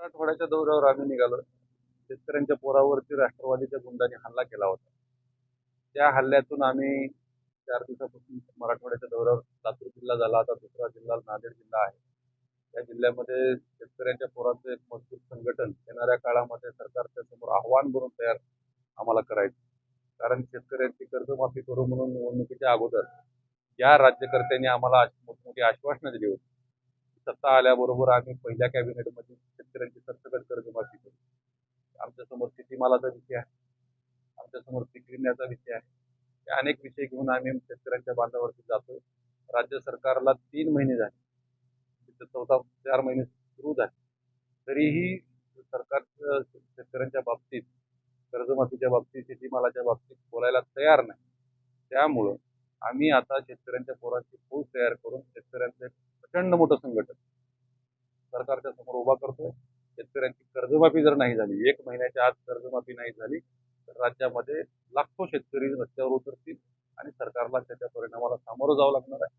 मराठवाड्याच्या दौऱ्यावर आम्ही निघालो. शेतकऱ्यांच्या पोरावरती राष्ट्रवादीच्या गुंडांनी हल्ला केला होता. त्या हल्ल्यातून आम्ही 4 दिवसापासून मराठवाड्याच्या दौऱ्यावर लातूर जिल्हा झाला, आता दुसरा जिल्हा नांदेड जिल्हा आहे. या जिल्ह्यामध्ये शेतकऱ्यांच्या पोरांचं एक मजबूत संघटन येणाऱ्या काळामध्ये सरकारच्या समोर आव्हान बनून तयार आम्हाला करायचं. कारण शेतकऱ्यांची कर्जमाफी करू म्हणून निवडणुकीच्या अगोदर या राज्यकर्त्यांनी आम्हाला मोठमोठी आश्वासनं दिली होती. सत्ता आल्याबरोबर आम्ही पहिल्या कॅबिनेटमध्ये शेतकऱ्यांची सरसकट कर्जमाफी करू. आमच्यासमोर शेतीमालाचा विषय आहे, आमच्यासमोर पीक विम्याचा विषय आहे. हे अनेक विषय घेऊन आम्ही शेतकऱ्यांच्या बांधावरती जातो. राज्य सरकारला 3 महिने झाले, चौथा 4 महिने सुरू झाले, तरीही सरकार शेतकऱ्यांच्या बाबतीत, कर्जमाफीच्या बाबतीत, शेतीमालाच्या बाबतीत बोलायला तयार नाही. त्यामुळं आम्ही आता शेतकऱ्यांच्या पोरांची फौज तयार करून शेतकऱ्यांचं एक प्रचंड मोठं संघटन सरकारच्या समोर उभा करतोय. शेतकऱ्यांची कर्जमाफी जर नाही झाली, 1 महिन्याच्या आत कर्जमाफी नाही झाली, तर राज्यामध्ये लाखो शेतकरी रस्त्यावर उतरतील आणि सरकारला त्याच्या परिणामाला सामोरं जावं लागणार आहे.